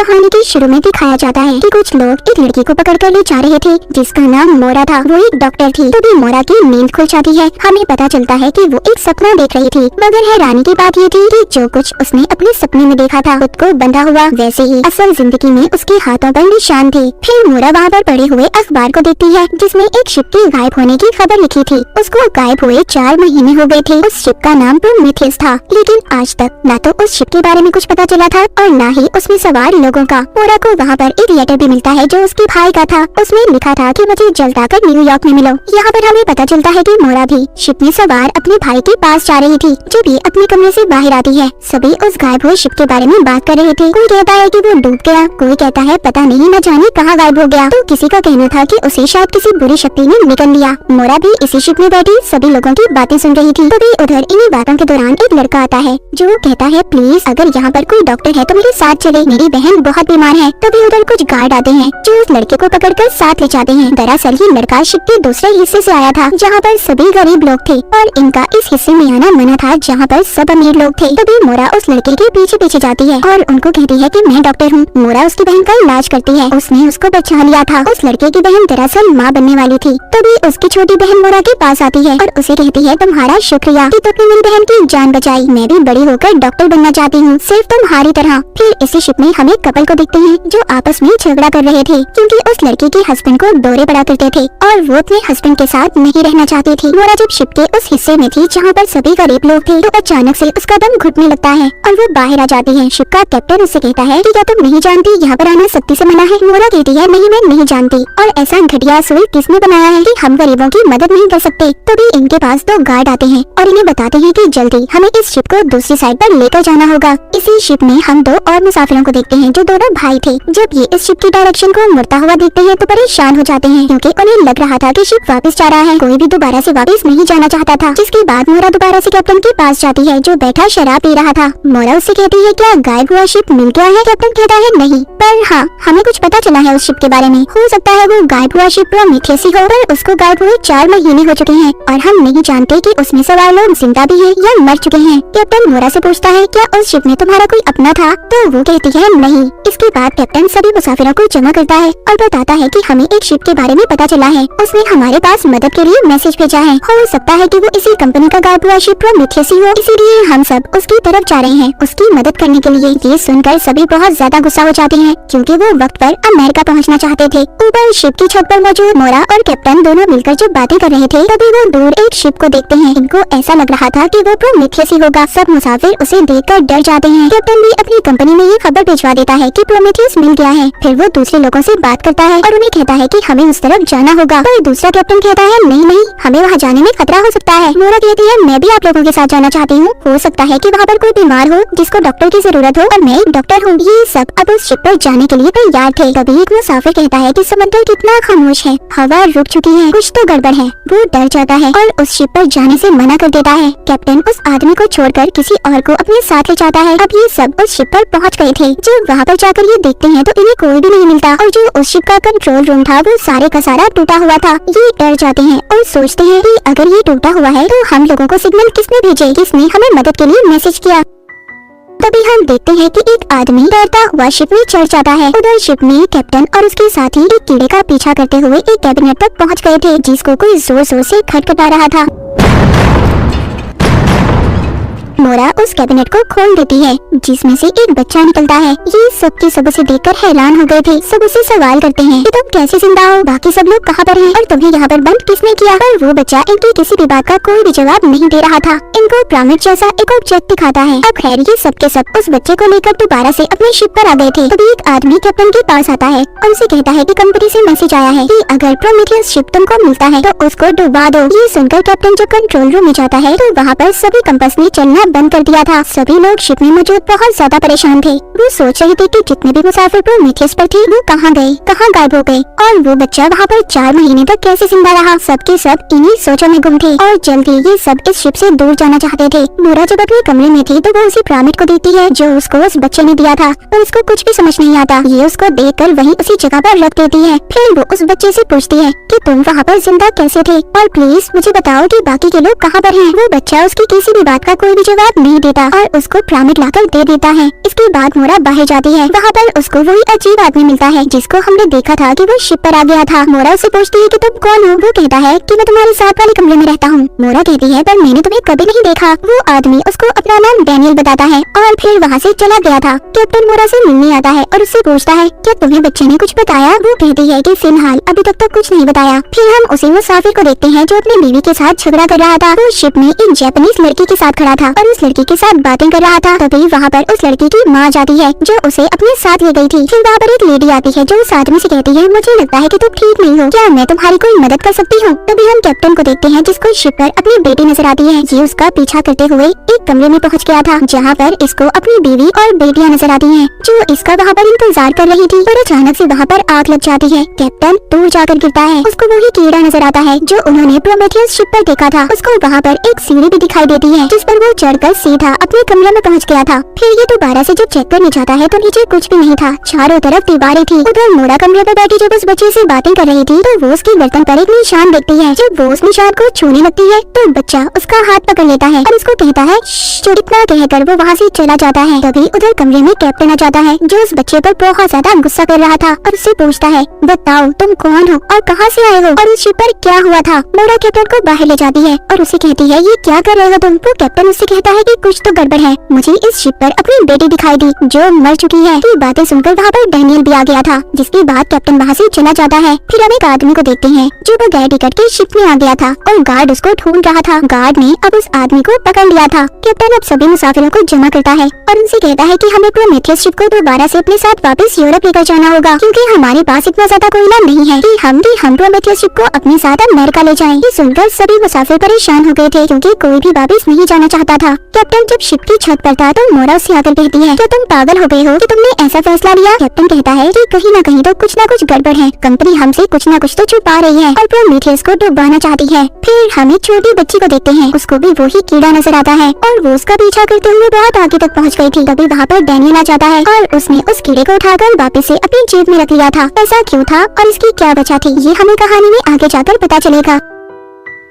कहानी के शुरू में दिखाया जाता है कि कुछ लोग एक लड़की को पकड़ कर ले जा रहे थे जिसका नाम मोरा था। वो एक डॉक्टर थी। तभी मोरा की नींद खुल जाती है। हमें पता चलता है कि वो एक सपना देख रही थी, मगर हैरानी की बात ये थी कि जो कुछ उसने अपने सपने में देखा था खुद को बंधा हुआ, वैसे ही असल जिंदगी में उसके हाथों पर निशान थे। फिर मोरा वहाँ पर पड़े हुए अखबार को देखती है जिसमें एक शिप के गायब होने की खबर लिखी थी। उसको गायब हुए 4 महीने हो गए थे। उस शिप का नाम प्रोमेथियस था, लेकिन आज तक न तो उस शिप के बारे में कुछ पता चला था और न ही उसमें सवार लोगों का। मोरा को वहाँ पर एक लेटर भी मिलता है जो उसके भाई का था। उसमें लिखा था कि मुझे जल्द आकर न्यूयॉर्क में मिलो। यहाँ पर हमें पता चलता है कि मोरा भी शिप में सवार अपने भाई के पास जा रही थी, जो भी अपने कमरे से बाहर आती है। सभी उस गायब हुए शिप के बारे में बात कर रहे थे। कोई कहता है कि वो डूब गया, कोई कहता है पता नहीं न जाने कहाँ गायब हो गया, तो किसी का कहना था कि उसे शायद किसी बुरी शक्ति ने निगल लिया। मोरा भी इसी शिप में बैठी सभी लोगों की बातें सुन रही थी। तभी उधर इन्हीं बातों के दौरान एक लड़का आता है जो कहता है प्लीज अगर यहाँ पर कोई डॉक्टर है तो मेरे साथ चले, मेरी बहन बहुत बीमार है। तभी उधर कुछ गार्ड आते हैं जो उस लड़के को पकड़कर साथ ले जाते हैं। दरअसल ये लड़का शिप के दूसरे हिस्से से आया था जहाँ पर सभी गरीब लोग थे और इनका इस हिस्से में आना मना था जहाँ पर सब अमीर लोग थे। तभी मोरा उस लड़के के पीछे पीछे जाती है और उनको कहती है कि मैं डॉक्टर हूँ। मोरा उसकी बहन का इलाज करती है। उसने उसको बचा लिया था। उस लड़के की बहन दरअसल माँ बनने वाली थी। तभी उसकी छोटी बहन मोरा के पास आती है और उसे कहती है तुम्हारा शुक्रिया कि तुमने मेरी बहन की जान बचाई। मैं भी बड़ी होकर डॉक्टर बनना चाहती हूँ, सिर्फ तुम्हारी तरह। फिर इसी शिप में हम एक कपल को देखते हैं जो आपस में झगड़ा कर रहे थे क्योंकि उस लड़के के हस्बैंड को दौरे पड़ा करते थे और वो अपने हस्बैंड के साथ नहीं रहना चाहती थी। मोरा जब शिप के उस हिस्से में थी जहाँ पर सभी गरीब लोग थे तो अचानक से उसका दम घुटने लगता है और वो बाहर आ जाती है। शिप का कैप्टन उससे कहता है कि क्या तुम नहीं जानती यहाँ पर आना सख्ती से मना है। मोरा कहती है नहीं मैं नहीं जानती और ऐसा घटिया असूल किसने बनाया है कि हम गरीबों की मदद नहीं कर सकते। तभी इनके पास 2 गार्ड आते हैं और इन्हें बताते हैं कि जल्दी हमें इस शिप को दूसरी साइड पर लेकर जाना होगा। इसी शिप में हम 2 और मुसाफिरों को देखते हैं जो दोनों भाई थे। जब ये इस शिप की डायरेक्शन को मुड़ता हुआ देखते हैं तो परेशान हो जाते हैं क्योंकि उन्हें लग रहा था कि शिप वापस जा रहा है। कोई भी दोबारा से वापस नहीं जाना चाहता था। जिसके बाद मोरा दोबारा से कैप्टन के पास जाती है जो बैठा शराब पी रहा था। मोरा उससे कहती है क्या गायब हुआ शिप मिल गया है। कैप्टन कहता है नहीं, पर हाँ हमें कुछ पता चला है उस शिप के बारे में। हो सकता है वो गायब हुआ शिप प्रोमेथियस ही हो, पर उसको गायब हुए 4 महीने हो चुके हैं और हम नहीं जानते कि उसमें सवार लोग जिंदा भी हैं या मर चुके हैं। कैप्टन मोरा से पूछता है क्या उस शिप में तुम्हारा कोई अपना था, तो वो कहती है नहीं। इसके बाद कैप्टन सभी मुसाफिरों को जमा करता है और बताता है कि हमें एक शिप के बारे में पता चला है। उसने हमारे पास मदद के लिए मैसेज भेजा है। हो सकता है कि वो इसी कंपनी का गायब हुआ शिप प्रोमेथियस ही हो, इसीलिए हम सब उसकी तरफ जा रहे हैं उसकी मदद करने के लिए। ये सुनकर सभी बहुत ज्यादा गुस्सा हो जाते हैं क्योंकि वो वक्त पर अमेरिका पहुंचना चाहते थे। ऊपर शिप की छत पर मौजूद मोरा और कैप्टन दोनों मिलकर जब बातें कर रहे थे तभी वो दूर एक शिप को देखते हैं। इनको ऐसा लग रहा था कि वो प्रोमेथियस ही होगा। सब मुसाफिर उसे देखकर डर जाते हैं। कैप्टन भी अपनी कंपनी में ये खबर भिजवा देता है कि प्रोमेथियस मिल गया है। फिर वो दूसरे लोगों से बात करता है और उन्हें कहता है कि हमें उस तरफ जाना होगा, पर दूसरा कैप्टन कहता है नहीं नहीं हमें वहाँ जाने में खतरा हो सकता है। मोरा कहती है मैं भी आप लोगों के साथ जाना चाहती हूँ, हो सकता है कि वहाँ पर कोई बीमार हो जिसको डॉक्टर की जरूरत हो और मैं एक डॉक्टर हूँ। ये सब अब उस शिप पर जाने के लिए तैयार थे। तभी एक मुसाफिर कहता है कि समंदर कितना खामोश है, हवा रुक चुकी है, कुछ तो गड़बड़ है। वो डर जाता है और उस शिप पर जाने से मना कर देता है। कैप्टन उस आदमी को छोड़कर किसी और को अपने साथ ले जाता है। अब ये सब उस शिप पर पहुंच गए थे। जब वहाँ पर जाकर ये देखते हैं तो इन्हें कोई भी नहीं मिलता और जो उस शिप का कंट्रोल रूम था वो सारे का सारा टूटा हुआ था। ये डर जाते हैं और सोचते हैं कि अगर ये टूटा हुआ है तो हम लोगों को सिग्नल किसने भेजे, किसने हमें मदद के लिए मैसेज किया। तभी हम देखते हैं कि एक आदमी डरता हुआ शिप में चढ़ जाता है। उधर शिप में कैप्टन और उसके साथी एक कीड़े का पीछा करते हुए एक कैबिनेट तक पहुंच गए थे जिसको कोई जोर जोर से खटखटा रहा था। मोरा उस कैबिनेट को खोल देती है जिसमें से एक बच्चा निकलता है। ये सब के सब उसे देखकर हैरान हो गए थे। सब उसे सवाल करते हैं कि तुम कैसे जिंदा हो, बाकी सब लोग कहाँ पर हैं और तुम्हें यहाँ पर बंद किसने किया। पर वो बच्चा इनकी किसी भी बात का कोई भी जवाब नहीं दे रहा था। इनको पिरामिड जैसा एक ऑब्जेक्ट दिखाता है। अब खैर ये सब के सब उस बच्चे को लेकर दोबारा से अपने शिप पर आ गए थे। तभी एक आदमी कैप्टन के पास आता है और उसे कहता है कि कंपनी से मैसेज आया है कि अगर प्रोमेथियस शिप तुमको मिलता है तो उसको डुबा दो। ये सुनकर कैप्टन जब कंट्रोल रूम में जाता है तो वहाँ पर सभी कंपास ने चलना बंद कर दिया था। सभी लोग शिप में मौजूद बहुत ज्यादा परेशान थे। वो सोच रहे थे कि जितने भी मुसाफिर प्रोमेथियस पर थे वो कहाँ गए, कहाँ गायब हो गए और वो बच्चा वहाँ पर 4 महीने तक कैसे जिंदा रहा। सबके सब इन्हीं सोचों में गुम थे और जल्दी ये सब इस शिप से दूर जाना चाहते थे। मोरा जब अपने कमरे में थी तो वो उसी पिरामिड को देखती है जो उसको उस बच्चे ने दिया था, पर उसको कुछ भी समझ नहीं आता। ये उसको देखकर वहीं उसी जगह पर रख देती है। फिर वो उस बच्चे से पूछती है कि तुम वहाँ पर जिंदा कैसे थे और प्लीज मुझे बताओ कि बाकी के लोग कहाँ पर हैं। वो बच्चा उसकी किसी भी बात का कोई भी जवाब जवाब नहीं देता और उसको प्रामिक लाकर दे देता है। इसके बाद मोरा बाहर जाती है। वहाँ पर उसको वही अजीब आदमी मिलता है जिसको हमने देखा था कि वो शिप पर आ गया था। मोरा उसे पूछती है कि तुम कौन हो? वो कहता है कि मैं तुम्हारे साथ वाले कमरे में रहता हूँ। मोरा कहती है पर मैंने तुम्हें कभी नहीं देखा। वो आदमी उसको अपना नाम डैनियल बताता है और फिर वहाँ से चला गया था। कैप्टन मोरा से मिलने आता है और उससे पूछता है क्या तुम्हें बच्चे ने कुछ बताया? वो कहती है कि फिलहाल अभी तक तो कुछ नहीं बताया। फिर हम उसी मुसाफिर को देखते हैं जो अपनी बीवी के साथ झगड़ा कर रहा था। वो शिप में एक जापानीज लड़की के साथ खड़ा था और उस लड़की के साथ बातें कर रहा था। तभी वहाँ पर उस लड़की की माँ जाती है जो उसे अपने साथ ले गई थी। फिर वहाँ पर एक लेडी आती है जो उस आदमी से कहती है मुझे लगता है कि तुम ठीक नहीं हो, क्या मैं तुम्हारी कोई मदद कर सकती हूँ? तभी हम कैप्टन को देखते हैं जिसको शिप पर अपनी बेटी नजर आती है। ये उसका पीछा करते हुए एक कमरे में पहुँच गया था जहाँ पर इसको अपनी बीवी और बेटियाँ नजर आती है जो इसका वहाँ पर इंतजार कर रही थी। और अचानक से वहाँ पर आग लग जाती है। कैप्टन दूर जाकर गिरता है। उसको वही कीड़ा नजर आता है जो उन्होंने प्रोमेथियस शिप पर देखा था। उसको वहाँ पर एक सीढ़ी भी दिखाई देती है जिस पर वो चढ़कर सीधा अपने कमरे में पहुँच गया था। फिर ये दोबारा से जब चेक करने जाता है तो नीचे कुछ भी नहीं था, चारों तरफ दीवारें थी। उधर मोरा कमरे पर बैठी जब उस बच्चे से बातें कर रही थी तो वो उसके बर्तन पर एक निशान देखती है। जब वो उस निशान को छूने लगती है तो बच्चा उसका हाथ पकड़ लेता है और उसको कहता है जो इतना कहकर वो वहाँ से चला जाता है। तभी उधर कमरे में कैप्टन आ जाता है जो उस बच्चे पर बहुत ज्यादा गुस्सा कर रहा था और उससे पूछता है बताओ तुम कौन हो और कहाँ से आए हो और इस शिप पर क्या हुआ था? मोरा कैप्टन को बाहर ले जाती है और उसे कहती है ये क्या कर रहे हो तुम? वो कैप्टन उससे कहता है कि कुछ तो गड़बड़ है, मुझे इस शिप पर अपनी बेटी दिखाई दी जो मर चुकी है। ये बातें सुनकर वहाँ पर डैनियल भी आ गया था जिसके बाद कैप्टन वहाँ से चला जाता है। फिर हम एक आदमी को देखते हैं जो बगैर टिकट के शिप में आ गया था और गार्ड उसको ढूंढ रहा था। गार्ड ने अब उस आदमी को पकड़ लिया था। कैप्टन अब सभी मुसाफिरों को जमा करता है और उनसे कहता है कि हमें प्रोमेथियस शिप को दोबारा से अपने साथ वापस यूरोप लेकर जाना होगा क्योंकि हमारे पास इतना ज्यादा कोयला नहीं है कि हम प्रोमेथियस शिप को अपने साथ अमेरिका ले जाएं। ये सुनकर सभी मुसाफिर परेशान हो गए थे क्योंकि कोई भी वापस नहीं जाना चाहता था। कैप्टन जब शिप की छत पर था तो मोरा उससे आकर कहती है क्या तुम पागल हो गए हो कि तुमने ऐसा फैसला लिया? कैप्टन कहता है कि कहीं न कहीं तो कुछ न कुछ गड़बड़ है, कंपनी हमसे कुछ न कुछ तो छुपा रही है और प्रोमेथियस को डुबाना चाहती है। फिर हम एक छोटी बच्ची को देखते हैं, उसको भी वही कीड़ा नजर आता है और वो उसका पीछा करते हुए बहुत आगे तक पहुंच गई थी। तभी वहाँ पर डैनियल आ जाता है और उसने उस कीड़े को उठाकर वापस से अपनी जेब में रख लिया था। ऐसा क्यों था और इसकी क्या वजह थी ये हमें कहानी में आगे जाकर पता चलेगा।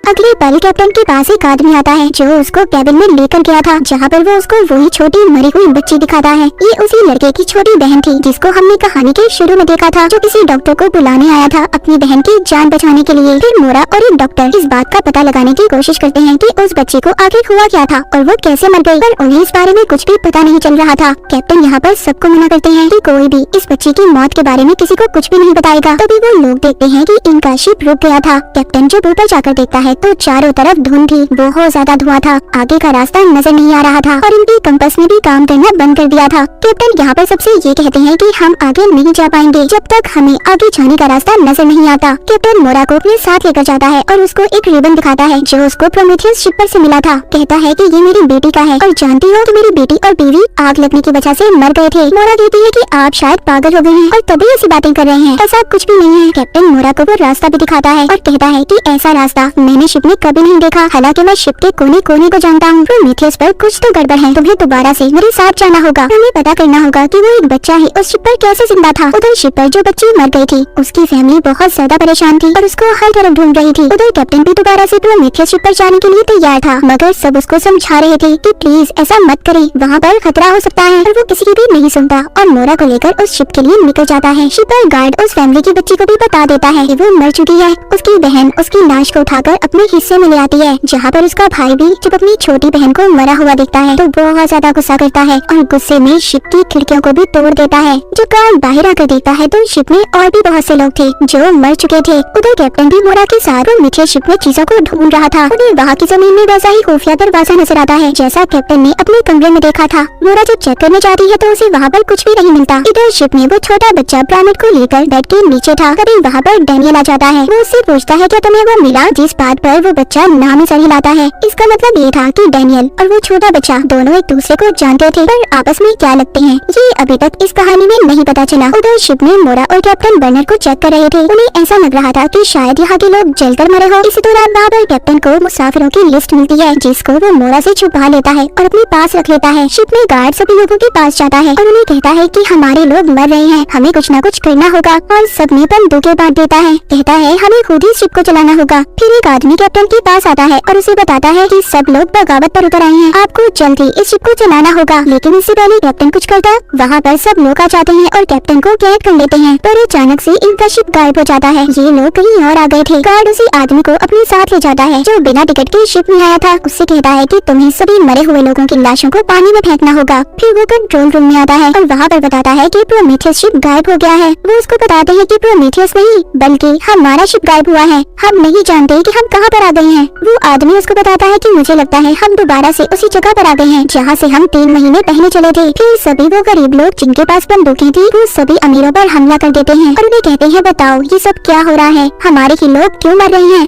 अगले पल कैप्टन के पास एक आदमी आता है जो उसको कैबिन में लेकर गया था जहाँ पर वो उसको वही छोटी मरी हुई बच्ची दिखाता है। ये उसी लड़के की छोटी बहन थी जिसको हमने कहानी के शुरू में देखा था जो किसी डॉक्टर को बुलाने आया था अपनी बहन की जान बचाने के लिए। फिर मोरा और एक डॉक्टर इस बात का पता लगाने की कोशिश करते हैं कि उस बच्चे को आखिर हुआ क्या था और वो कैसे मर गई, पर उन्हें इस बारे में कुछ भी पता नहीं चल रहा था। कैप्टन यहाँ पर सबको मना करते हैं कि कोई भी इस बच्ची की मौत के बारे में किसी को कुछ भी नहीं बताएगा। तभी वो लोग देखते हैं कि इनका शिप रुक गया था। कैप्टन जब ऊपर जाकर देखता है तो चारों तरफ धुंध थी, बहुत ज्यादा धुआं था, आगे का रास्ता नजर नहीं आ रहा था और इनकी कंपास ने भी काम करना बंद कर दिया था। कैप्टन यहाँ पर सबसे ये कहते हैं कि हम आगे नहीं जा पाएंगे जब तक हमें आगे जाने का रास्ता नजर नहीं आता। कैप्टन मोरा को अपने साथ लेकर जाता है और उसको एक रिबन दिखाता है जो उसको प्रोमेथियस शिप पर से मिला था। कहता है कि ये मेरी बेटी का है और जानती हो कि मेरी बेटी और बीवी आग लगने की वजह से मर गए थे। मोरा कहती है कि आप शायद पागल हो गए हैं और तभी ऐसी बातें कर रहे हैं, ऐसा कुछ भी नहीं है। कैप्टन मोरा को वो रास्ता भी दिखाता है और कहता है कि ऐसा रास्ता मैंने शिप में कभी नहीं देखा, हालांकि मैं शिप के कोने कोने को जानता हूँ। प्रोमेथियस पर कुछ तो गड़बड़ है, तुम्हें दोबारा से मेरे साथ जाना होगा। हमें पता करना होगा कि वो एक बच्चा ही उस शिप पर कैसे जिंदा था। उधर शिप पर जो बच्ची मर गई थी उसकी फैमिली बहुत ज्यादा परेशान थी और उसको हर तरफ ढूंढ रही थी। उधर कैप्टन भी दोबारा से प्रोमेथियस शिप पर जाने के लिए तैयार था मगर सब उसको समझा रहे थे कि प्लीज ऐसा मत करे, वहाँ पर खतरा हो सकता है, और वो किसी की भी नहीं सुनता और मोरा को लेकर उस शिप के लिए निकल जाता है। शिप पर गार्ड उस फैमिली की बच्ची को भी बता देता है कि वो मर चुकी है। उसकी बहन उसकी लाश को उठाकर अपने हिस्से में ले आती है जहाँ पर उसका भाई भी जब अपनी छोटी बहन को मरा हुआ देखता है तो बहुत ज्यादा गुस्सा करता है और गुस्से में शिप की खिड़कियों को भी तोड़ देता है। जब गार्ड बाहर आकर देखता है तो शिप में और भी बहुत से लोग थे जो मर चुके थे। उधर कैप्टन भी मोरा के साथ मीठे शिप में चीजों को ढूंढ रहा था। उन्हें वहाँ की जमीन में वैसा ही खुफिया दरवाजा नजर आता है जैसा कैप्टन ने अपने कमरे में देखा था। मोरा जब चेक करने जाती है तो उसे वहाँ पर कुछ भी नहीं मिलता। इधर शिप में वो छोटा बच्चा प्रामिड को लेकर बेड के नीचे था। तभी वहाँ पर डैनियल आ जाता है। वो उससे पूछता है क्या तुम्हें वो मिला? जिस बात पर वो बच्चा नाम सर हिलाता है। इसका मतलब ये था कि डैनियल और वो छोटा बच्चा दोनों एक दूसरे को जानते थे, पर आपस में क्या लगते हैं ये अभी तक इस कहानी में नहीं पता चला। उधर शिप में मोरा और कैप्टन बर्नर को चेक कर रहे थे। उन्हें ऐसा लग रहा था कि शायद यहाँ के लोग जलकर मरे हो। इसी दौरान वहाँ पर कैप्टन को मुसाफिरों की लिस्ट मिलती है जिसको वो मोरा से छुपा लेता है और अपने पास रख लेता है। शिप में गार्ड सभी लोगों के पास जाता है और उन्हें कहता है कि हमारे लोग मर रहे हैं, हमें कुछ न कुछ करना होगा। और सब में बंदूकें बांट देता है, कहता है हमें खुद ही शिप को चलाना होगा। फिर एक आदमी कैप्टन के पास आता है और उसे बताता है कि सब लोग बगावत पर उतर आए हैं, आपको जल्दी इस शिप को चलाना होगा। लेकिन इससे पहले कैप्टन कुछ करता, वहाँ पर सब लोग आ जाते हैं और कैप्टन को कैद कर लेते हैं। पर अचानक से इनका शिप गायब हो जाता है। ये लोग कहीं और आ गए थे। गार्ड उसी आदमी को अपने साथ ले जाता है जो बिना टिकट के शिप में आया था। उससे कहता है कि तुम्हें सभी मरे हुए लोगों की लाशों को पानी में फेंकना होगा। फिर वो कंट्रोल रूम में आता है और वहाँ पर बताता है कि प्रोमेथियस शिप गायब हो गया है। वो उसको बताते हैं कि प्रोमेथियस नहीं बल्कि हमारा शिप गायब हुआ है, हम नहीं जानते कि हम कहाँ पर आ गए हैं। वो आदमी उसको बताता है कि मुझे लगता है हम दोबारा से उसी जगह पर आ गए हैं जहाँ से हम 3 महीने पहले चले थे। फिर सभी वो गरीब लोग जिनके पास बंदूकें थी वो सभी अमीरों पर हमला कर देते हैं और उन्हें कहते हैं बताओ ये सब क्या हो रहा है, हमारे ही लोग क्यों मर रहे हैं।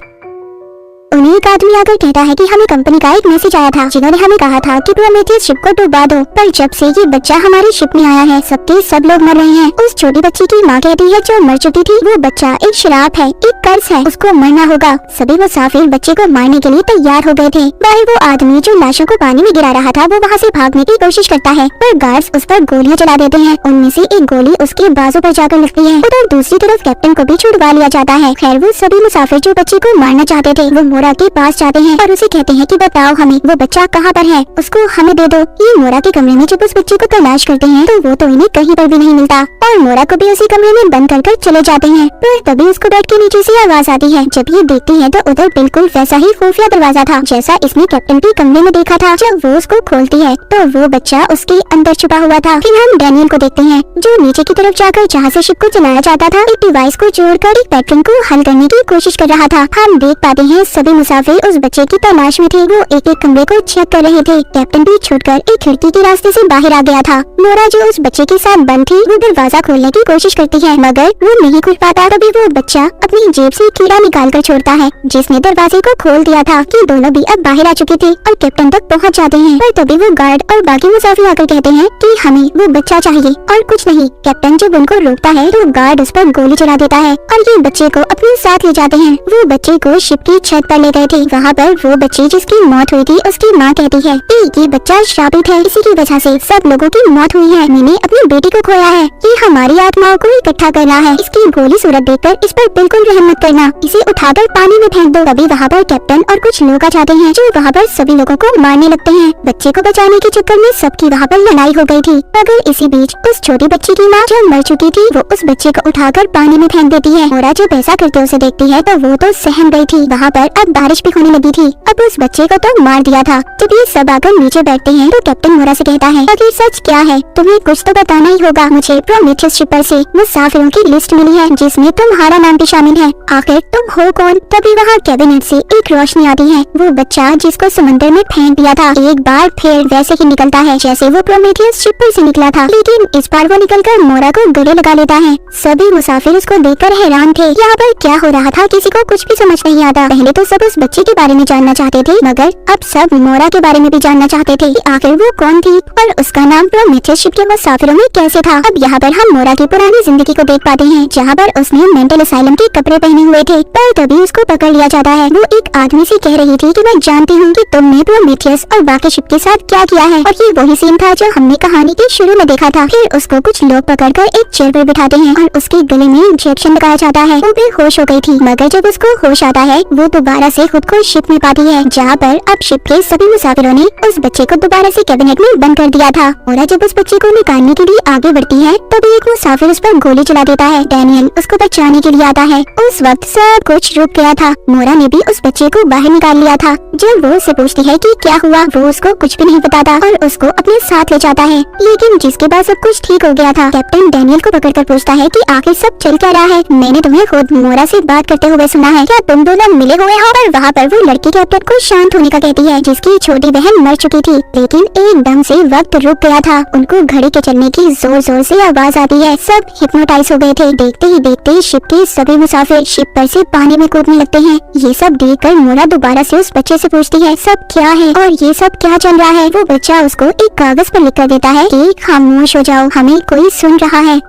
उन्हें एक आदमी आकर कहता है कि हमें कंपनी का एक मैसेज आया था जिन्होंने हमें कहा था कि प्रोमेथियस शिप को डुबा दो, पर जब से ये बच्चा हमारे शिप में आया है सबके सब लोग मर रहे हैं। उस छोटी बच्ची की माँ कहती है जो मर चुकी थी वो बच्चा एक श्राप है, एक कर्ज है, उसको मरना होगा। सभी मुसाफिर बच्चे को मारने के लिए तैयार हो गए थे। वही वो आदमी जो लाशों को पानी में गिरा रहा था वो वहाँ से भागने की कोशिश करता है पर गार्ड्स उस पर गोलियां चला देते हैं। उनमें से एक गोली उसके बाजू पर जाकर लगती है। उधर दूसरी तरफ कैप्टन को भी छुड़वा लिया जाता है। खैर वो सभी मुसाफिर जो बच्चे को मारना चाहते थे वो मोरा के पास जाते हैं और उसे कहते हैं कि बताओ हमें वो बच्चा कहाँ पर है, उसको हमें दे दो। ये मोरा के कमरे में जब उस बच्चे को तलाश करते हैं तो वो तो इन्हें कहीं पर भी नहीं मिलता और मोरा को भी उसी कमरे में बंद कर चले जाते हैं। पर तभी उसको बेड के नीचे से आवाज आती है। जब ये देखती है तो उधर बिल्कुल वैसा ही खुफिया दरवाजा था जैसा इसने कैप्टन के कमरे में देखा था। जब वो उसको खोलती है तो वो बच्चा उसके अंदर छुपा हुआ था। फिर हम डैनियल को देखते हैं जो नीचे की तरफ जाकर जहाँ से शिप को चलाया जाता था एक डिवाइस को जोड़कर एक पैटर्न को हल करने की कोशिश कर रहा था। हम देख पाते हैं सभी मुसाफिर उस बच्चे की तलाश में थे। वो एक एक कमरे को चेक कर रहे थे। कैप्टन भी छूटकर एक खिड़की के रास्ते से बाहर आ गया था। मोरा जो उस बच्चे के साथ बंद थी वो दरवाजा खोलने की कोशिश करती है मगर वो नहीं खुल पाता। तभी वो बच्चा अपनी जेब से कीड़ा निकाल कर छोड़ता है जिसने दरवाजे को खोल दिया था कि दोनों भी अब बाहर आ चुके थे और कैप्टन तक पहुंच जाते हैं। पर तभी वो गार्ड और बाकी मुसाफिर आकर कहते हैं कि हमें वो बच्चा चाहिए और कुछ नहीं। कैप्टन जब उनको रोकता है तो गार्ड उस पर गोली चला देता है और ये बच्चे को अपने साथ ले जाते हैं। वो बच्चे को शिप की छत पर ले गए थे। वहाँ पर वो बच्चे जिसकी मौत हुई थी उसकी माँ कहती है कि ये बच्चा श्रापित है, इसी की वजह से सब लोगों की मौत हुई है। मैंने अपनी बेटी को खोया है, ये हमारी आत्माओं को इकट्ठा कर रहा है। इसकी भोली सूरत देखकर इस पर बिल्कुल रहम मत करना, इसे उठाकर पानी में फेंक दो। तभी वहाँ पर कैप्टन और कुछ लोग आ जाते हैं जो वहाँ पर सभी लोगों को मारने लगते हैं। बच्चे को बचाने के चक्कर में सबकी वहाँ पर लड़ाई हो गई थी। मगर इसी बीच उस छोटी बच्ची की माँ जो मर चुकी थी वो उस बच्चे को उठाकर पानी में फेंक देती है। मोरा जब ऐसा करते उसे देखती है तो वो तो सहम गई थी। वहाँ पर अब बारिश भी होने लगी थी। अब उस बच्चे को तो मार दिया था। जब ये सब आकर नीचे बैठते हैं तो कैप्टन मोरा से कहता है आखिर सच क्या है, तुम्हें कुछ तो बताना ही होगा। मुझे प्रोमेथियस शिप पर से मुसाफिरों की लिस्ट मिली है जिसमें तुम्हारा नाम भी शामिल है, आखिर तुम हो कौन। तभी वहाँ कैबिनेट से एक रोशनी आती है। वो बच्चा जिसको समंदर में फेंक दिया था एक बार फिर वैसे ही निकलता है जैसे वो प्रोमेथियस शिप पर से निकला था, लेकिन इस बार वो निकलकर मोरा को गले लगा लेता है। सभी मुसाफिर उसको देखकर हैरान थे। यहाँ पर क्या हो रहा था किसी को कुछ भी समझ नहीं आता। पहले तो सब उस बच्चे के बारे में जानना चाहते थे मगर अब सब मोरा के बारे में भी जानना चाहते थे कि आखिर वो कौन थी और उसका नाम प्रोमेथियस शिप के मुसाफिरों में कैसे था। अब यहाँ पर हम मोरा की पुरानी जिंदगी को देख पाते हैं जहाँ पर उसने मेंटल असाइलम के कपड़े पहने हुए थे। पर तभी उसको पकड़ लिया जाता है। वो एक आदमी से कह रही थी कि मैं जानती हूँ कि तुमने प्रोमेथियस और बाकी शिप के साथ क्या किया है, और ये वही सीन था जो हमने कहानी के शुरू में देखा था। फिर उसको कुछ लोग पकड़कर एक चेयर पर बिठाते हैं और उसके गले में इंजेक्शन लगाया जाता है। वो बेहोश हो गई थी मगर जब उसको होश आता है वो दोबारा से खुद को शिप में पाती है जहाँ पर अब शिप के सभी मुसाफिरों ने उस बच्चे को दोबारा से कैबिनेट में बंद कर दिया था। मोरा जब उस बच्चे को निकालने के लिए आगे बढ़ती है तभी एक मुसाफिर उस पर गोली चला देता है। डैनियल उसको बचाने के लिए आता है। उस वक्त सब कुछ रुक गया था। मोरा ने भी उस बच्चे को बाहर निकाल लिया था। जब वो उससे पूछती है कि क्या हुआ वो उसको कुछ भी नहीं बताता और उसको अपने साथ ले जाता है। लेकिन जिसके बाद सब कुछ ठीक हो गया था कैप्टन डैनियल को पकड़कर पूछता है कि आखिर सब चल क्या रहा है। मैंने तुम्हें खुद मोरा से बात करते हुए सुना है, क्या तुम दोनों मिले हुए हो। और वहाँ पर वो लड़की कैप्टन को शांत होने का कहती है जिसकी छोटी बहन मर चुकी थी, लेकिन एकदम से वक्त रुक गया था। उनको घड़ी के चलने की जोर जोर से आवाज आती है। सब हिप्नोटाइज हो गए थे। देखते ही देखते शिप के सभी मुसाफिर शिप पर से पानी में कूदने लगते हैं। ये सब देखकर मोरा दोबारा से उस बच्चे से पूछती है सब क्या है और ये सब क्या चल रहा है। वो बच्चा उसको एक कागज पर लिख कर देता है कि खामोश हो जाओ, हमें कोई सुन रहा है।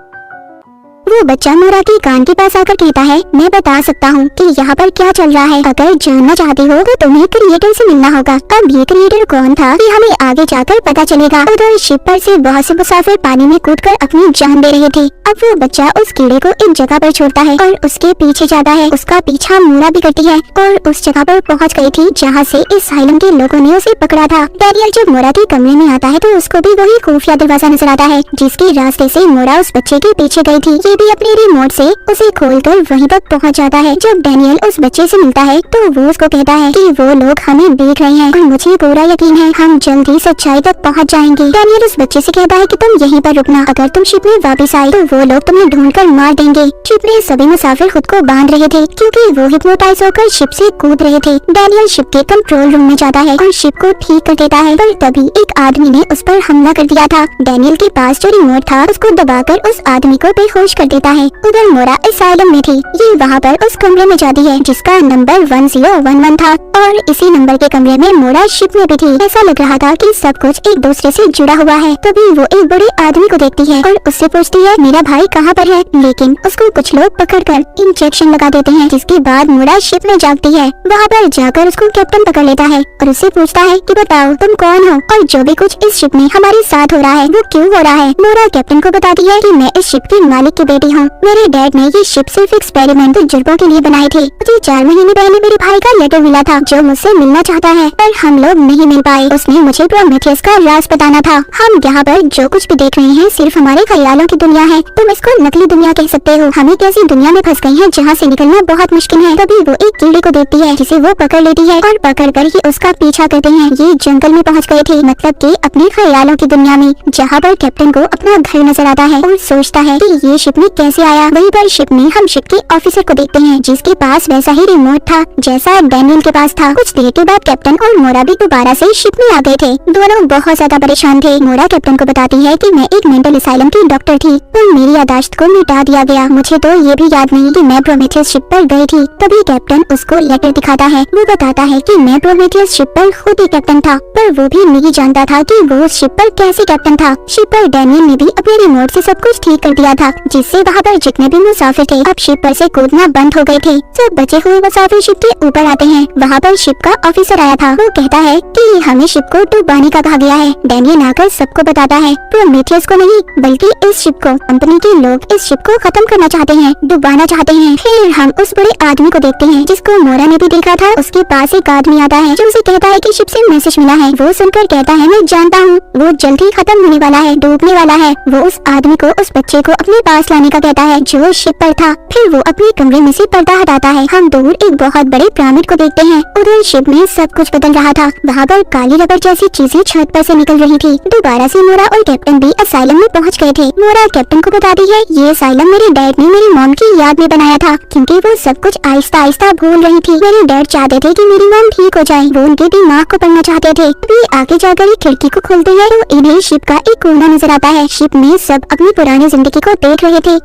वो बच्चा मोरा के कान के पास आकर कहता है, मैं बता सकता हूँ कि यहाँ पर क्या चल रहा है। अगर जानना चाहती हो तो तुम्हें क्रिएटर से मिलना होगा। अब ये क्रिएटर कौन था ये हमें आगे जाकर पता चलेगा। उधर शिप पर से बहुत से मुसाफिर पानी में कूदकर अपनी जान दे रहे थे। अब वो बच्चा उस कीड़े को एक जगह पर छोड़ता है और उसके पीछे जाता है। उसका पीछा मोरा भी करती है और उस जगह पर पहुँच गई थी जहाँ से इस साइलम के लोगों ने उसे पकड़ा था। डैनियल जब मोरा के कमरे में आता है तो उसको भी वही खुफिया दरवाजा नजर आता है जिसके रास्ते से मोरा उस बच्चे के पीछे गई थी। ये भी अपने रिमोट से उसे खोलकर वहीं तक पहुंच जाता है। जब डैनियल उस बच्चे से मिलता है तो वो उसको कहता है कि वो लोग हमें देख रहे हैं और मुझे पूरा यकीन है हम जल्द ही सच्चाई तक पहुंच जाएंगे। डैनियल उस बच्चे से कहता है कि तुम यहीं पर रुकना, अगर तुम शिप में वापस आए तो वो लोग तुम्हें ढूंढकर मार देंगे। शिप में सभी मुसाफिर खुद को बांध रहे थे क्योंकि वो हिप्नोटाइज होकर शिप से कूद रहे थे। डैनियल शिप के कंट्रोल रूम में जाता है और शिप को ठीक कर देता है, पर तभी एक आदमी ने उस पर हमला कर दिया था। डैनियल के पास जो रिमोट था उसको दबाकर उस आदमी को बेहोश कर देता है। उधर मोरा असाइलम में थी। ये वहाँ पर उस कमरे में जाती है जिसका नंबर 1011 था और इसी नंबर के कमरे में मोरा शिप में भी थी। ऐसा लग रहा था कि सब कुछ एक दूसरे से जुड़ा हुआ है। तभी वो एक बड़े आदमी को देखती है और उससे पूछती है मेरा भाई कहाँ पर है, लेकिन उसको कुछ लोग पकड़कर इंजेक्शन लगा देते हैं। जिसके बाद मोरा शिप में जागती है। वहाँ पर जाकर उसको कैप्टन पकड़ लेता है और उससे पूछता है कि बताओ तुम कौन हो और जो भी कुछ इस शिप में हमारे साथ हो रहा है वो क्यों हो रहा है। मोरा कैप्टन को बताती है कि मैं इस शिप के मालिक की बेटी हूँ। मेरे डैड ने ये शिप सिर्फ एक्सपेरिमेंट तजुर्बों के लिए बनाए थे। मुझे 4 महीने पहले मेरे भाई का लेटर मिला था जो मुझसे मिलना चाहता है, पर हम लोग नहीं मिल पाए। उसने मुझे प्रोमेथियस का राज बताना था। हम यहाँ पर जो कुछ भी देख रहे हैं सिर्फ हमारे ख्यालों की दुनिया है। तुम इसको नकली दुनिया कह सकते हो। हमें कैसी दुनिया में फंस गई है जहाँ से निकलना बहुत मुश्किल है। तभी वो एक कीड़े को देखती है जिसे वो पकड़ लेती है और पकड़ कर ही उसका पीछा करते हैं। ये जंगल में पहुँच गए थे, मतलब कि अपने ख्यालों की दुनिया में, जहाँ पर कैप्टन को अपना घर नजर आता है और सोचता है कि ये शिप में कैसे आया। वहीं पर शिप में हम शिप के ऑफिसर को देखते हैं जिसके पास वैसा ही रिमोट था जैसा डैनियल के पास था। कुछ देर के बाद कैप्टन और मोरा भी दोबारा से शिप में आ गए थे। दोनों बहुत ज्यादा परेशान थे। मोरा कैप्टन को बताती है कि मैं एक मेंटल असाइलम की डॉक्टर थी पर मेरी यादाश्त को मिटा दिया गया। मुझे तो ये भी याद नहीं कि मैं प्रोमेथियस शिप पर गई थी। तभी कैप्टन उसको लेटर दिखाता है। वो बताता है कि मैं प्रोमेथियस शिप पर खुद ही कैप्टन था, पर वो भी नहीं जानता था कि वो उस शिप पर कैसे कैप्टन था। शिप पर डैनियल ने भी अपने रिमोट से सब कुछ ठीक कर दिया था जिससे वहाँ पर जितने भी मुसाफिर थे अब शिप पर से कूदना बंद हो गए थे। सब बचे हुए मुसाफिर शिप के ऊपर आते हैं। वहाँ पर शिप का ऑफिसर आया था। वो कहता है कि हमें शिप को डुबाने का कहा गया है। डैनियल आकर सबको बताता है प्रोमेथियस को नहीं बल्कि इस शिप को। कंपनी के लोग इस शिप को खत्म करना चाहते हैं, डुबाना चाहते हैं। फिर हम उस बड़े आदमी को देखते हैं जिसको मोरा ने भी देखा था। उसके पास एक आदमी आता है जो उसे कहता है कि शिप से मैसेज मिला है। वो सुनकर कहता है मैं जानता हूँ वो जल्द ही खत्म होने वाला है, डूबने वाला है। वो उस आदमी को उस बच्चे को अपने पास लाने का कहता है जो शिप पर था। फिर वो अपने कमरे में से पर्दा हटाता है। हम दूर एक बहुत बड़े पिरामिड को देखते हैं। उधर शिप में सब कुछ बदल रहा था। वहाँ पर काली रबर जैसी चीजें छत पर से निकल रही थी। दोबारा से मोरा और कैप्टन भी असाइलम में पहुँच गए थे। मोरा कैप्टन को बताती है ये असाइलम मेरे डैड ने मेरी मॉम की याद में बनाया था क्योंकि वो सब कुछ आहिस्ता आहिस्ता भूल रही थी। मेरे डैड चाहते थे कि मेरी मॉम ठीक हो जाए। वो उनके दिमाग को पढ़ना चाहते थे। अभी आगे जाकर एक खिड़की को खोलते हैं तो इन्हें शिप का एक कोना नजर आता है। शिप में सब अपनी पुरानी जिंदगी को देख रहे थे।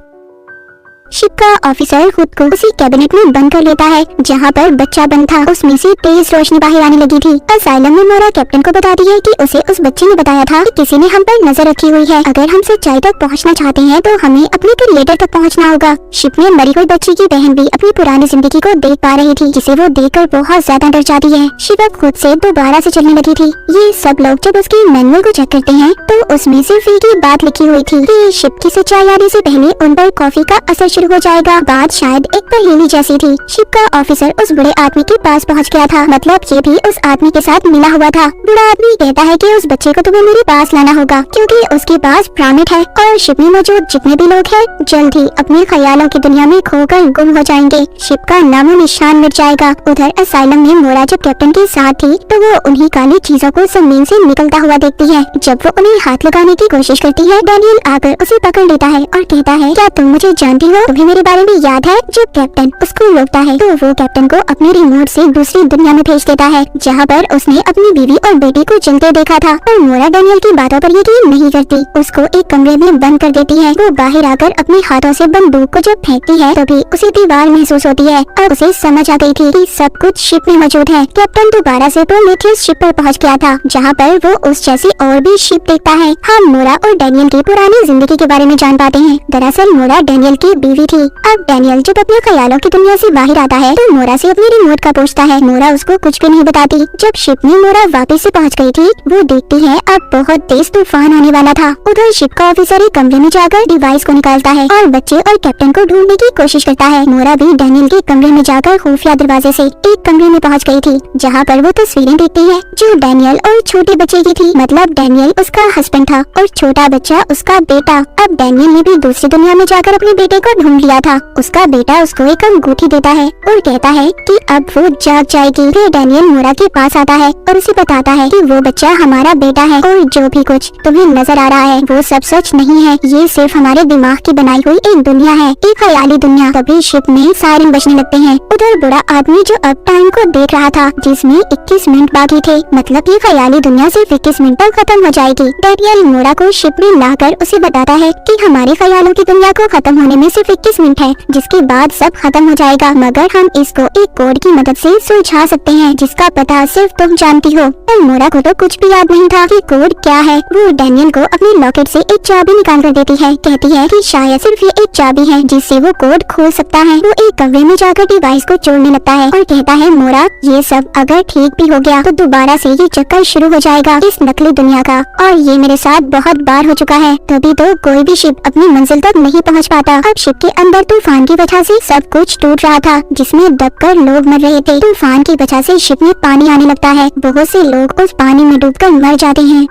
शिप का ऑफिसर खुद को उसी कैबिनेट में बंद कर लेता है जहाँ पर बच्चा बंद था। उसमें से तेज रोशनी बाहर आने लगी थी। असाइलम में मोरा कैप्टन को बताती है कि उसे उस बच्चे ने बताया था कि किसी ने हम पर नजर रखी हुई है। अगर हम सच्चाई तक पहुँचना चाहते हैं तो हमें अपने क्रिएटर तक पहुँचना होगा। शिप में मरी हुई बच्ची की बहन भी अपनी पुरानी जिंदगी को देख पा रही थी जिसे वो देखकर बहुत ज्यादा डर जाती है। शिव अब खुद से दोबारा से चलने लगी थी। ये सब लोग जब उसके मैनुअल को चेक करते हैं तो उसमें सिर्फ एक ही बात लिखी हुई थी कि शिप की सच्चाई आने से पहले उन पर कॉफी का असर शुरू हो जाएगा। बात शायद एक पहेली जैसी थी। शिप का ऑफिसर उस बड़े आदमी के पास पहुंच गया था, मतलब ये भी उस आदमी के साथ मिला हुआ था। बड़ा आदमी कहता है कि उस बच्चे को तुम्हें मेरे पास लाना होगा क्योंकि उसके पास पिरामिड है और शिप में मौजूद जितने भी लोग हैं जल्द ही अपने ख्यालों की दुनिया में खोकर गुम हो जाएंगे। शिप का नामो निशान मिट जाएगा। उधर असाइलम में मोरा जब कैप्टन के साथ थी तो वो उन्हीं काली चीजों को जमीन से निकलता हुआ देखती है। जब वो उन्हें हाथ लगाने की कोशिश करती है डैनियल आकर उसे पकड़ लेता है और कहता है क्या तुम मुझे जानती हो? तुम्हें मेरे बारे में याद है? जब कैप्टन उसको रोकता है तो वो कैप्टन को अपने रिमोट से दूसरी दुनिया में भेज देता है, जहाँ पर उसने अपनी बीवी और बेटी को जलते देखा था। और मोरा डैनियल की बातों पर यकीन नहीं करती, उसको एक कमरे में बंद कर देती है। वो बाहर आकर अपने हाथों से बंदूक को जब फेंकती है तभी उसे दीवार महसूस होती है। अब उसे समझ आ गई थी कि सब कुछ शिप में मौजूद है। कैप्टन दोबारा से प्रोमेथियस शिप पर पहुंच गया था, जहाँ पर वो उस जैसी और भी शिप देखता है। हम मोरा और डैनियल की पुरानी जिंदगी के बारे में जान पाते हैं। दरअसल मोरा डैनियल की बीवी थी। अब डैनियल जब अपने ख्यालों की दुनिया से बाहर आता है तो मोरा से अपने रिमोट का पूछता है। मोरा उसको कुछ भी नहीं बताती। जब शिप में मोरा वापस से पहुंच गई थी, वो देखती है अब बहुत तेज तूफान आने वाला था। उधर शिप का ऑफिसर एक कमरे में जाकर डिवाइस को निकालता है और बच्चे और कैप्टन को ढूंढने की कोशिश करता है। मोरा भी डैनियल के कमरे में जाकर खुफिया दरवाजे से एक कमरे में पहुंच गई थी, जहाँ पर वो तस्वीरें देखती है जो डैनियल और छोटे बच्चे की थी। मतलब डैनियल उसका हस्बैंड था और छोटा बच्चा उसका बेटा। अब डैनियल ने भी दूसरी दुनिया में जाकर अपने बेटे को ढूंढ लिया था। उसका बेटा उसको एक अंगूठी देता है और कहता है कि अब वो जाग जाएगी। फिर डैनियल मोरा के पास आता है और उसे बताता है कि वो बच्चा हमारा बेटा है और जो भी कुछ तुम्हें नजर आ रहा है वो सब सच नहीं है, ये सिर्फ हमारे दिमाग की बनाई हुई एक दुनिया है, एक ख्याली दुनिया। तभी शिप में सायरन बजने लगते हैं। उधर बड़ा आदमी जो अब टाइम को देख रहा था, जिसमें 21 मिनट बाकी थे, मतलब ये ख्याली दुनिया सिर्फ 21 मिनट तक खत्म हो जाएगी। डैनियल मोरा को शिप में लाकर उसे बताता है कि हमारे ख्यालों की दुनिया को खत्म होने में सिर्फ 21 मिनट है, जिसके बाद सब खत्म हो जाएगा, मगर हम इसको एक कोड की मदद से सुलझा सकते हैं, जिसका पता सिर्फ तुम जानती हो। और मोरा को तो कुछ भी याद नहीं था कि कोड क्या है। वो डैनियल को अपने लॉकेट से एक चाबी निकाल कर देती है। कहती है कि शायद सिर्फ ये एक चाबी है जिससे वो कोड खोल सकता है। वो एक कमरे में जाकर डिवाइस को जोड़ने लगता है और कहता है मोरा, ये सब अगर ठीक भी हो गया तो दोबारा से ये चक्कर शुरू हो जाएगा इस नकली दुनिया का, और ये मेरे साथ बहुत बार हो चुका है। तभी तो कोई भी शिप अपनी मंजिल तक नहीं पहुंच पाता। अब शिप के अंदर तूफान की वजह से सब कुछ टूट रहा था, जिसमें दबकर लोग मर रहे थे। तूफान की वजह से शिप में पानी आने लगता है। बहुत से लोग उस पानी में डूबकर मर जाते हैं।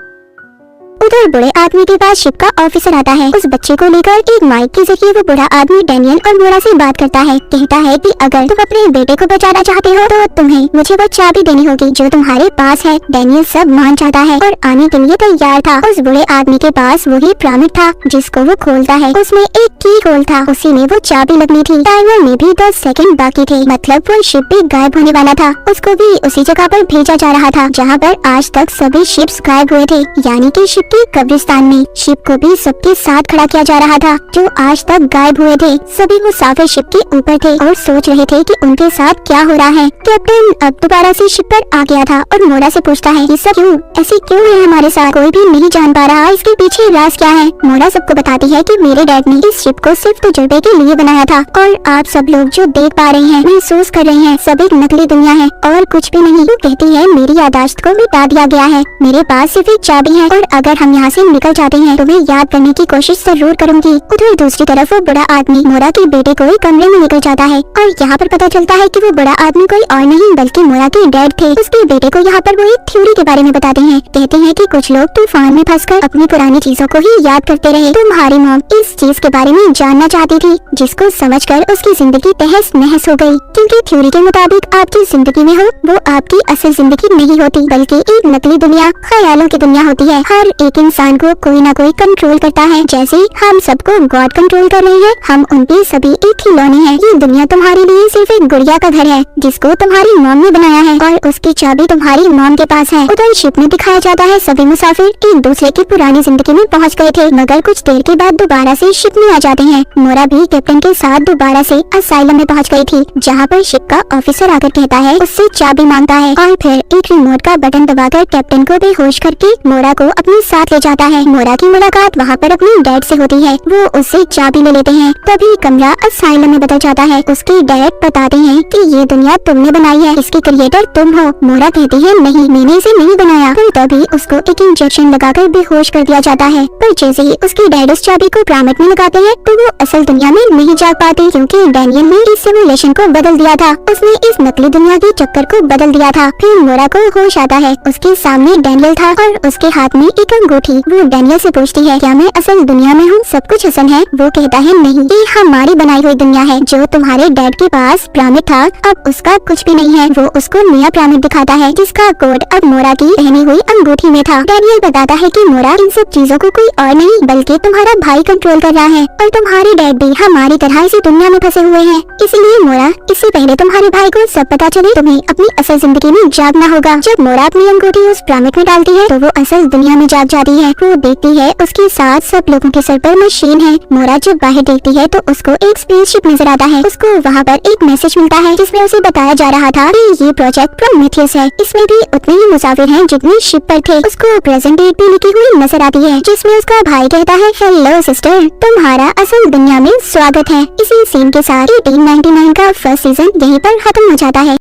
उधर बड़े आदमी के पास शिप का ऑफिसर आता है। उस बच्चे को लेकर एक माइक के जरिए वो बड़ा आदमी डैनियल और मोरा से बात करता है। कहता है कि अगर तुम अपने बेटे को बचाना चाहते हो तो तुम्हें मुझे वो चाबी देनी होगी जो तुम्हारे पास है। डैनियल सब मान जाता है और आने के लिए तैयार था। उस बड़े आदमी के पास वही पिरामिड था जिसको वो खोलता है। उसमें एक की होल था, उसी में वो चाबी लगनी थी। टाइमर में भी 10 सेकंड बाकी थे, मतलब वो शिप भी गायब होने वाला था। उसको भी उसी जगह पर भेजा जा रहा था जहाँ पर आज तक सभी शिप्स गायब हुए थे, यानी कि शिप की कब्रिस्तान में। शिप को भी सबके साथ खड़ा किया जा रहा था जो आज तक गायब हुए थे। सभी मुसाफिर शिप के ऊपर थे और सोच रहे थे कि उनके साथ क्या हो रहा है। कैप्टन अब दोबारा से शिप पर आ गया था और मोरा से पूछता है, ये सब क्यों, ऐसे क्यों है हमारे साथ? कोई भी नहीं जान पा रहा इसके पीछे राज क्या है। मोरा सबको बताती है कि मेरे डैड ने इस शिप को सिर्फ तजुर्बे के लिए बनाया था और आप सब लोग जो देख पा रहे हैं, महसूस कर रहे हैं, सब एक नकली दुनिया है और कुछ भी नहीं। वो कहती है मेरी यादाश्त को मिटा दिया गया है, मेरे पास सिर्फ एक चाबी है और अगर हम यहाँ से निकल जाते हैं तो मैं याद करने की कोशिश जरूर करूंगी। उधर दूसरी तरफ वो बड़ा आदमी मोरा के बेटे को एक कमरे में लेकर जाता है और यहाँ पर पता चलता है कि वो बड़ा आदमी कोई और नहीं बल्कि मोरा के डैड थे। उसके बेटे को यहाँ पर वो एक थ्योरी के बारे में बताते हैं। कहते हैं कि कुछ लोग तूफान में फंसकर अपनी पुरानी चीजों को ही याद करते रहे। तुम्हारी मॉम इस चीज के बारे में जानना चाहती थी, जिसको समझकर उसकी जिंदगी तहस नहस हो गई, क्योंकि थ्योरी के मुताबिक आपकी जिंदगी में हो वो आपकी असल जिंदगी नहीं होती बल्कि एक नकली दुनिया, ख्यालों की दुनिया होती है। हर एक इंसान को कोई ना कोई कंट्रोल करता है, जैसे हम सबको गॉड कंट्रोल कर रहे हैं, हम उनके सभी एक खिलौने हैं। ये दुनिया तुम्हारे लिए सिर्फ एक गुड़िया का घर है जिसको तुम्हारी मॉम ने बनाया है और उसकी चाबी तुम्हारी मॉम के पास है। उधर शिप में दिखाया जाता है सभी मुसाफिर एक दूसरे की पुरानी जिंदगी में पहुंच गए थे, मगर कुछ देर के बाद दोबारा से शिप में आ जाते हैं। मोरा भी कैप्टन के साथ दोबारा से असाइलम में पहुंच गई थी, जहाँ पर शिप का ऑफिसर आकर कहता है, उससे चाबी मांगता है और फिर एक रिमोट का बटन दबाकर कैप्टन को बेहोश करके मोरा को अपने साथ ले जाता है। मोरा की मुलाकात वहाँ पर अपने डैड से होती है। वो उससे चाबी ले लेते हैं। तभी कमरा असाइलम में बदल जाता है। उसके डैड बताते हैं कि ये दुनिया तुमने बनाई है, इसकी क्रिएटर तुम हो। मोरा कहती है नहीं, मैंने इसे नहीं बनाया। फिर तभी उसको एक इंजेक्शन लगाकर बेहोश कर दिया जाता है। पर जैसे ही उसके डैड उस चाबी को पिरामिड में लगाते हैं तो वो असल दुनिया में नहीं जाग पाती, क्योंकि डैनियल ने इस सिमुलेशन को बदल दिया था। उसने इस नकली दुनिया के चक्कर को बदल दिया था। फिर मोरा को होश आता है। उसके सामने डैनियल था और उसके हाथ में एक अंगूठी। वो डैनियल से पूछती है, क्या मैं असल दुनिया में हूँ? सब कुछ असल है? वो कहता है, नहीं, ये हमारी बनाई हुई दुनिया है। जो तुम्हारे डैड के पास पिरामिड था, अब उसका कुछ भी नहीं है। वो उसको नया पिरामिड दिखाता है, जिसका कोड अब मोरा की पहनी हुई अंगूठी में था। डैनियल बताता है कि मोरा, इन सब चीजों को कोई और नहीं बल्कि तुम्हारा भाई कंट्रोल कर रहा है, और तुम्हारे डैड भी हमारी तरह इसी दुनिया में फंसे हुए हैं। इसलिए मोरा, इससे पहले तुम्हारे भाई को सब पता चले, तुम्हें अपनी असल जिंदगी में जागना होगा। जब मोरा अपनी अंगूठी उस पिरामिड में डालती है तो वो असल दुनिया में जाग जाती है। वो देखती है उसके साथ सब लोगों के सर पर मशीन है। मोरा जब बाहर देखती है तो उसको एक स्पेसशिप नजर आता है। उसको वहाँ पर एक मैसेज मिलता है जिसमें उसे बताया जा रहा था कि ये प्रोजेक्ट प्रोमेथियस है। इसमें भी उतने ही मुसाफिर हैं जितने शिप पर थे। उसको प्रेजेंट डेट भी लिखी हुई नजर आती है, जिसमें उसका भाई कहता है, हेलो सिस्टर, तुम्हारा असल दुनिया में स्वागत है। इसी सीन के साथ 1899 का फर्स्ट सीजन यहीं पर खत्म हो जाता है।